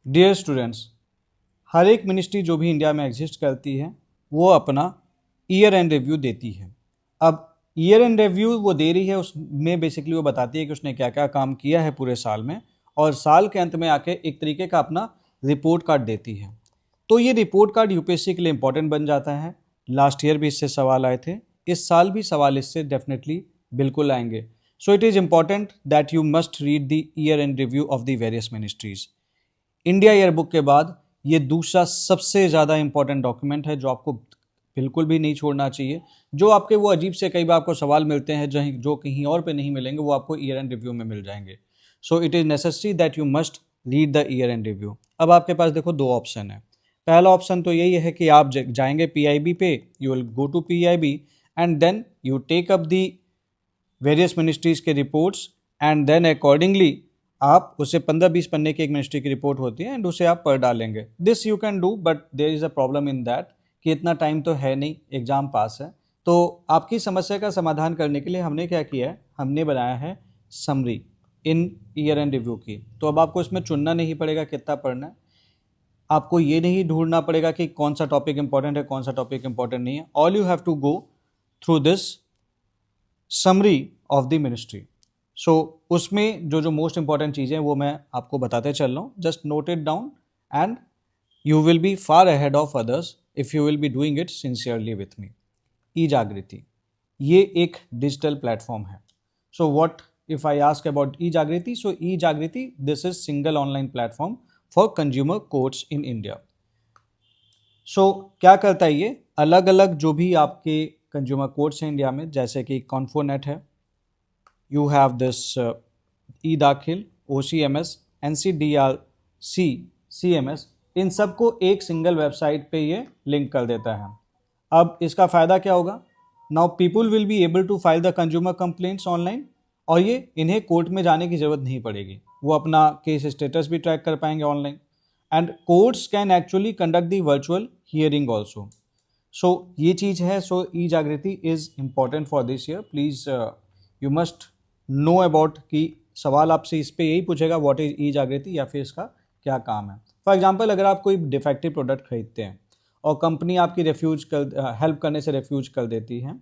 Dear students, हर एक ministry जो भी इंडिया में एग्जिस्ट करती है वो अपना ईयर एंड रिव्यू देती है। अब ईयर एंड रिव्यू वो दे रही है, उसमें बेसिकली वो बताती है कि उसने क्या क्या काम किया है पूरे साल में, और साल के अंत में आके एक तरीके का अपना रिपोर्ट कार्ड देती है। तो ये रिपोर्ट कार्ड यूपीएससी के लिए इंपॉर्टेंट बन जाता है। लास्ट ईयर भी इससे सवाल आए थे, इस साल भी सवाल इससे डेफिनेटली बिल्कुल आएंगे। So it is important that you must read the year and review of the various ministries. India yearbook के बाद ये दूसरा सबसे ज़्यादा इंपॉर्टेंट डॉक्यूमेंट है जो आपको बिल्कुल भी नहीं छोड़ना चाहिए। जो आपके वो अजीब से कई बार आपको सवाल मिलते हैं जो कहीं और पे नहीं मिलेंगे, वो आपको ईयर एंड रिव्यू में मिल जाएंगे। So it is necessary that you must read the year and review. अब आपके पास देखो दो ऑप्शन है। पहला ऑप्शन तो यही है कि आप जाएंगे पीआईबी पे, you will go to PIB and then you take up the various ministries के रिपोर्ट्स एंड देन अकॉर्डिंगली आप उसे 15-20 पन्ने की एक मिनिस्ट्री की रिपोर्ट होती है एंड उसे आप पढ़ डालेंगे। This you can do, but there is a problem in that कि इतना टाइम तो है नहीं, एग्जाम पास है। तो आपकी समस्या का समाधान करने के लिए हमने क्या किया है, हमने बनाया है summary in year and review की। तो अब आपको इसमें चुनना नहीं पड़ेगा कितना पढ़ना है, आपको ये नहीं ढूंढना पड़ेगा कि कौन सा टॉपिक इंपॉर्टेंट है कौन सा टॉपिक इंपॉर्टेंट नहीं है। All you have to go through this summary of the ministry. So उसमें जो जो मोस्ट इंपॉर्टेंट चीज़ें वो मैं आपको बताते चल रहा हूँ, just note it down and you will be far ahead of others if you will be doing it sincerely with me. E Jagriti ये एक डिजिटल प्लेटफॉर्म है। So what if I ask about e Jagriti, so e Jagriti this is single online platform for consumer courts in India. So क्या करता है ये, अलग अलग जो भी आपके कंज्यूमर कोर्ट्स हैं इंडिया में, जैसे कि कॉन्फोनेट है, you have this e-दाखिल, OCMS, NCDRC, CMS, इन सबको एक सिंगल वेबसाइट पे ये लिंक कर देता है। अब इसका फ़ायदा क्या होगा, now people will be able to file the consumer complaints online, और ये इन्हें कोर्ट में जाने की ज़रूरत नहीं पड़ेगी, वो अपना केस स्टेटस भी ट्रैक कर पाएंगे online and courts can actually conduct the virtual hearing also. So ये चीज़ है। So e Jagriti is important for this year. Please you must know about कि सवाल आपसे इस पे यही पूछेगा व्हाट इज ई जागृति या फिर इसका क्या काम है। फॉर एग्जांपल, अगर आप कोई डिफेक्टिव प्रोडक्ट खरीदते हैं और कंपनी आपकी हेल्प करने से रेफ्यूज कर देती है,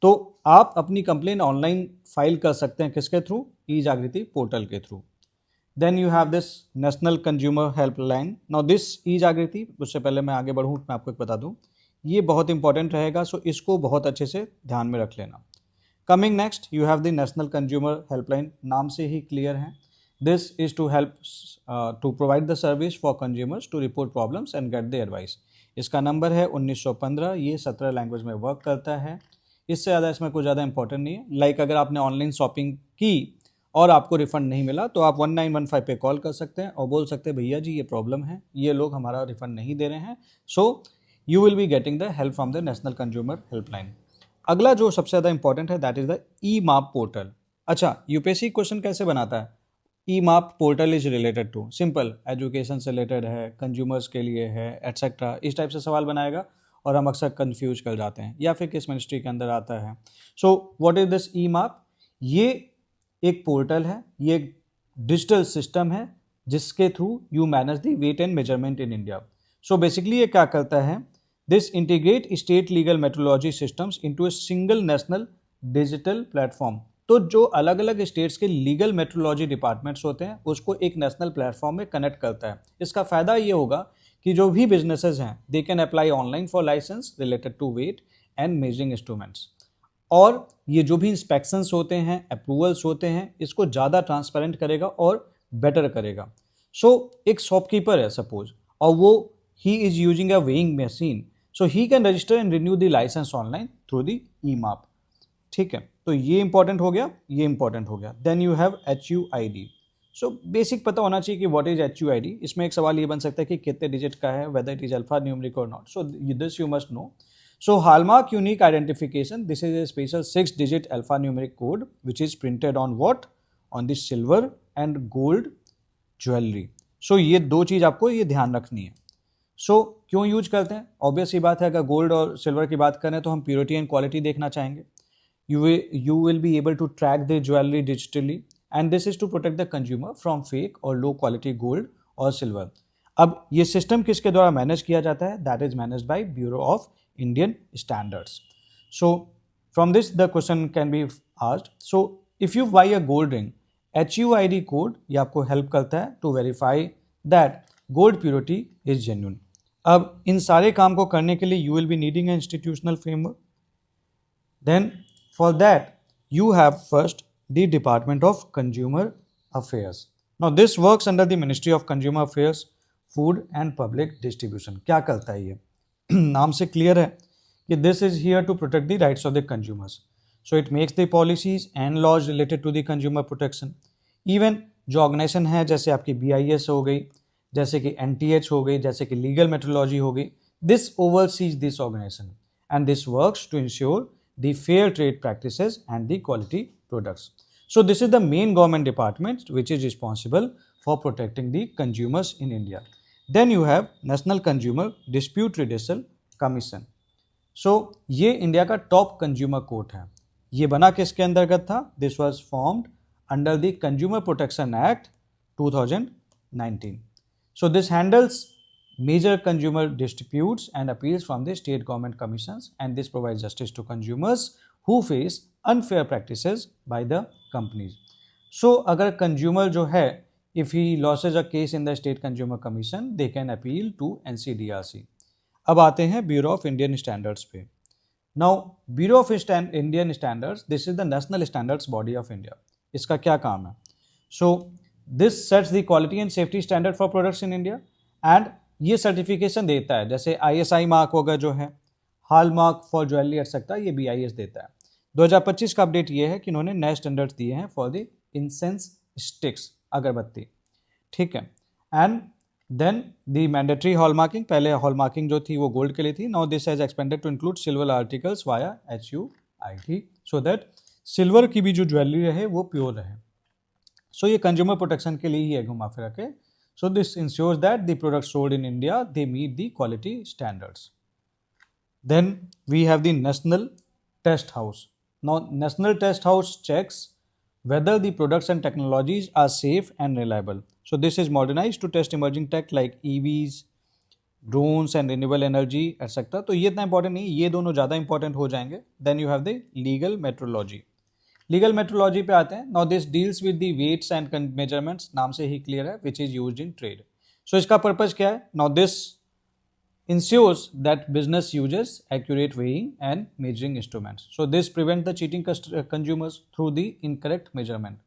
तो आप अपनी कंप्लेन ऑनलाइन फाइल कर सकते हैं किसके थ्रू, ई जागृति पोर्टल के through. Then you have this national consumer helpline. Now this e Jagriti, उससे पहले मैं आगे बढ़ूँ मैं आपको एक बता दूँ, ये बहुत इंपॉर्टेंट रहेगा, सो इसको बहुत अच्छे से ध्यान में रख लेना। Coming next you have the national consumer helpline, नाम से ही क्लियर है, this is to help to provide the service for consumers to report problems and get the advice. इसका नंबर है 1915, ये 17 लैंग्वेज में वर्क करता है। इससे ज़्यादा इसमें कुछ ज़्यादा इंपॉर्टेंट नहीं है। लाइक अगर आपने ऑनलाइन शॉपिंग की और आपको रिफंड नहीं मिला तो आप 1915 पे कॉल कर सकते हैं और बोल सकते हैं भैया जी ये प्रॉब्लम है, ये लोग हमारा रिफंड नहीं दे रहे हैं। So you will be getting the help from the national consumer helpline. अगला जो सबसे ज़्यादा इंपॉर्टेंट है that is the e Maap portal. अच्छा, यूपीएससी क्वेश्चन कैसे बनाता है, e Maap portal is related to, simple education से रिलेटेड है, कंज्यूमर्स के लिए है एट्सेट्रा, इस टाइप से सवाल बनाएगा और हम अक्सर कंफ्यूज कर जाते हैं, या फिर किस मिनिस्ट्री के अंदर आता है। So what is this e माप, ये एक पोर्टल है, ये एक डिजिटल सिस्टम है जिसके through you manage the weight and measurement in India. So basically ये क्या करता है, this integrate state legal metrology systems into a single national digital platform. तो जो अलग अलग स्टेट्स के लीगल मेट्रोलॉजी डिपार्टमेंट्स होते हैं उसको एक नेशनल प्लेटफॉर्म में कनेक्ट करता है। इसका फायदा ये होगा कि जो भी बिजनेसेस हैं they can apply online for license related to weight and measuring instruments, और ये जो भी इंस्पेक्शंस होते हैं, अप्रूवल्स होते हैं, इसको ज़्यादा ट्रांसपेरेंट करेगा और बेटर करेगा। सो एक शॉपकीपर है सपोज, और वो he is using a weighing machine, so he can register and renew the licence online through the e Maap. ठीक है, तो ये इंपॉर्टेंट हो गया, ये इंपॉर्टेंट हो गया। Then you have HUID। So basic पता होना चाहिए कि व्हाट इज HUID। इसमें एक सवाल ये बन सकता है कि कितने डिजिट का है, whether it is alphanumeric और not, so this you must know. So hallmark unique identification, this is a special 6-digit alphanumeric code which is printed on what? On the silver and gold jewelry. So ये दो चीज़ आपको ये ध्यान रखनी है। So क्यों use करते हैं? ऑब्वियस ही बात है, अगर गोल्ड और सिल्वर की बात करें तो हम प्योरिटी एंड क्वालिटी देखना चाहेंगे। You will be able to track the jewelry digitally and this is to protect the consumer from fake or low quality gold or silver. अब ये सिस्टम किसके द्वारा मैनेज किया जाता है? That is manage by bureau of Indian standards. So from this the question can be asked. So if you buy a gold ring, HUID code ये आपको help करता है to verify that gold purity is genuine. अब इन सारे काम को करने के लिए you will be needing a institutional framework. Then for that you have first the Department of Consumer Affairs. Now this works under the Ministry of Consumer Affairs, Food and Public Distribution. क्या करता है ये? नाम से clear है कि this is here to protect the rights of the consumers. So it makes the policies and laws related to the consumer protection. Even जो organisation है जैसे आपकी BIS हो गई, जैसे कि NTH हो गई, जैसे कि लीगल मेट्रोलॉजी हो गई, this oversees this organization and this works to ensure the fair trade practices and the quality products. So this is the main government department which is responsible for protecting the consumers in India. Then you have National Consumer Dispute Redressal Commission. So ये India का top consumer court है. ये बना किसके अंतर्गत था? This was formed under the consumer protection act 2019. So this handles major consumer disputes and appeals from the state government commissions, and this provides justice to consumers who face unfair practices by the companies. So अगर consumer जो है, if he loses a case in the state consumer commission, they can appeal to NCDRC. अब आते हैं bureau of Indian standards पे. Now bureau of Indian standards, this is the national standards body of India. इसका क्या काम है? So this sets the quality and safety standard for products in India, and ये certification देता है. जैसे ISI mark होगा जो है, hall mark for jewellery etcetera, ये BIS देता है. 2025 का अपडेट ये है कि इन्होंने नए स्टैंडर्ड्स दिए हैं फॉर द इंसेंस स्टिक्स, अगरबत्ती. ठीक है. And then the mandatory hallmarking, पहले हॉलमार्किंग जो थी वो गोल्ड के लिए थी. Now this has expanded to include silver articles via HUID, so that silver की भी जो ज्वेलरी रहे वो प्योर रहे. सो ये कंज्यूमर प्रोटेक्शन के लिए ही है घुमा फिरा के. So this ensures that the products sold in India, they meet the quality standards. Then we have the National Test House. Now National Test House checks whether the products and technologies are safe and reliable. So this is modernized to test emerging tech like EVs, drones and renewable energy, etc. तो ये इतना important नहीं, ये दोनों ज़्यादा important हो जाएंगे. Then you have the legal metrology. Legal metrology पे आते हैं. Now this deals with the weights and measurements, नाम से ही क्लियर है, which is used in trade. So इसका पर्पज क्या है? Now this ensures that business uses accurate weighing and measuring instruments. So this prevent the cheating consumers through the incorrect measurement.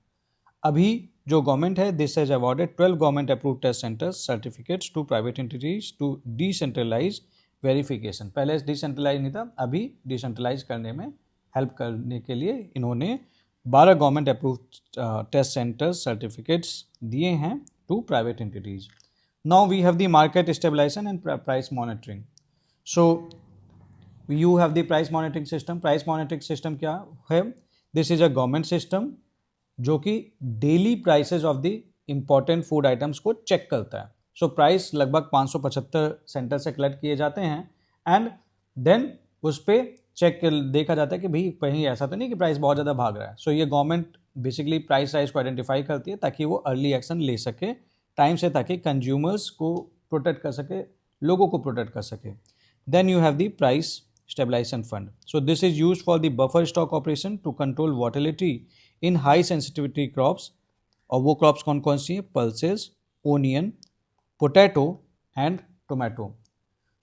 अभी जो government है, this has awarded 12 government approved test centres certificates to private entities to decentralise verification. पहले decentralise नहीं था, अभी decentralise करने में help करने के लिए इन्होंने 12 government approved test centres certificates दिए हैं to private entities. Now we have the market stabilisation and price monitoring. So you have the price monitoring system. Price monitoring system क्या है? This is a government system जो कि daily prices of the important food items को check करता है. So price लगभग 575 centre से collect किए जाते हैं, एंड देन उस पर चेक देखा जाता है कि भाई कहीं ऐसा तो नहीं कि प्राइस बहुत ज़्यादा भाग रहा है. सो ये गवर्नमेंट बेसिकली प्राइस राइज को आइडेंटिफाई करती है ताकि वो अर्ली एक्शन ले सके टाइम से, ताकि कंज्यूमर्स को प्रोटेक्ट कर सके, लोगों को प्रोटेक्ट कर सके. Then you have the price stabilisation fund. So this is use for the buffer stock operation to control volatility in high sensitivity crops. और वो क्रॉप्स कौन कौन सी हैं? Pulses, onion, potato and tomato.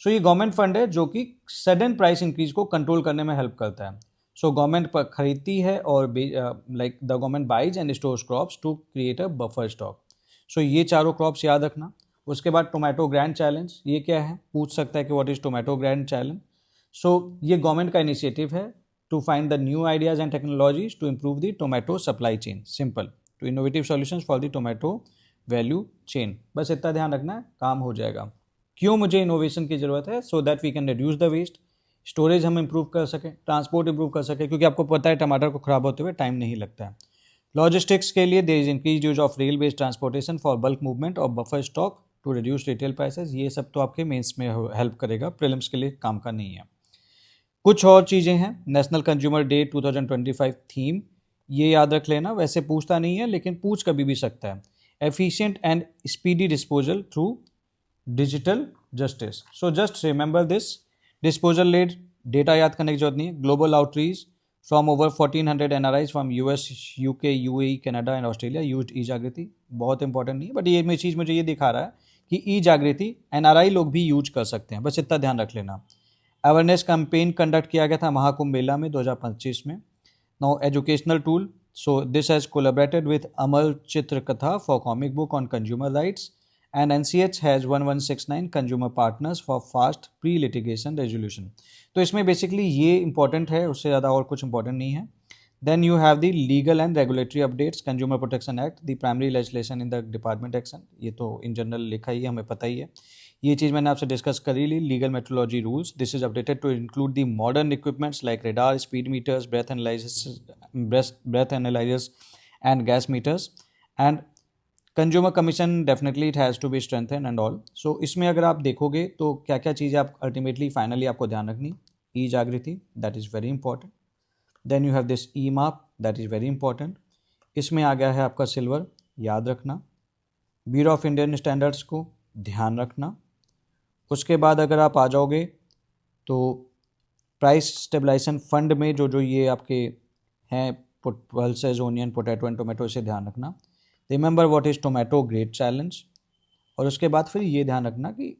So ये government fund है जो कि सडन प्राइस इंक्रीज को कंट्रोल करने में हेल्प करता है. सो गवर्नमेंट खरीदती है और like the government buys and stores crops to create a buffer stock. So ये चारों क्रॉप्स याद रखना. उसके बाद टोमेटो ग्रैंड चैलेंज, ये क्या है? पूछ सकता है कि what is tomato grand challenge. So ये गवर्नमेंट का इनिशिएटिव है to find the new ideas and technologies to improve the tomato supply chain. Simple, to innovative solutions for the tomato value chain. बस इतना ध्यान रखना है, काम हो जाएगा. क्यों मुझे इनोवेशन की ज़रूरत है? So that we can reduce the waste, storage हम इंप्रूव कर सकें, ट्रांसपोर्ट इंप्रूव कर सकें, क्योंकि आपको पता है टमाटर को खराब होते हुए टाइम नहीं लगता है. लॉजिस्टिक्स के लिए there is increase use of rail based transportation for bulk movement और buffer stock to reduce retail prices. ये सब तो आपके मेंस में हेल्प करेगा, प्रीलिम्स के लिए काम का नहीं है. कुछ और चीज़ें हैं. नेशनल कंज्यूमर डे 2025 थीम, ये याद रख लेना. वैसे पूछता नहीं है लेकिन पूछ कभी भी सकता है. Efficient and speedy disposal through digital justice. So just remember this, disposal led, data याद करने की जरूरत नहीं है। Global outreach from over 1400 NRIs from US, UK, UAE, Canada and Australia used e Jagriti. बहुत इंपॉर्टेंट नहीं है, बट ये चीज़ मुझे ये दिखा रहा है कि ई जागृति NRI लोग भी यूज कर सकते हैं, बस इतना ध्यान रख लेना। अवेयरनेस कैंपेन कंडक्ट किया गया था महाकुंभ मेला में 2025 में। Now educational tool, so this has collaborated with Amar Chitra Katha for comic book on consumer rights and NCH has 1169 consumer partners for fast pre litigation resolution. तो इसमें बेसिकली ये इंपॉर्टेंट है, उससे ज़्यादा और कुछ इंपॉर्टेंट नहीं है। Then you have the legal and regulatory updates, consumer protection act, the primary legislation in the department action. ये तो इन जनरल लिखा ही है, हमें पता ही है। ये चीज़ मैंने आपसे डिस्कस करी ली। Legal metrology rules, this is updated to include the modern equipments like radar, speed meters, breath analysers and gas meters. And consumer commission definitely it has to be strengthen and all. So इसमें अगर आप देखोगे तो क्या क्या चीज़ें आप ultimately finally आपको ध्यान रखनी, e Jagriti, that is very important. Then you have this e Maap, that is very important. इसमें आ गया है आपका सिल्वर, याद रखना। ब्यूरो ऑफ इंडियन स्टैंडर्ड्स को ध्यान रखना। उसके बाद अगर आप आ जाओगे तो प्राइस स्टेबलाइजेशन फंड में जो जो ये आपके हैं pulses, onion, potato and tomato, इसे ध्यान रखना। Remember what is tomato great challenge. और उसके बाद फिर ये ध्यान रखना कि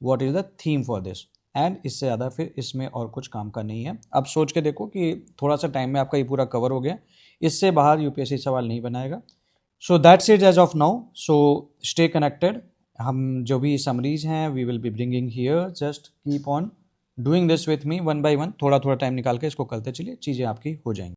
what is the theme for this. And इससे ज़्यादा फिर इसमें और कुछ काम का नहीं है। अब सोच के देखो कि थोड़ा सा टाइम में आपका ये पूरा कवर हो गया, इससे बाहर UPSC सवाल नहीं बनाएगा। So that's it as of now. So stay connected. हम जो भी समरीज हैं we will be bringing here, just keep on doing this with me one by one. थोड़ा थोड़ा टाइम निकाल के इसको करते चलिए, चीज़ें आपकी हो जाएंगी।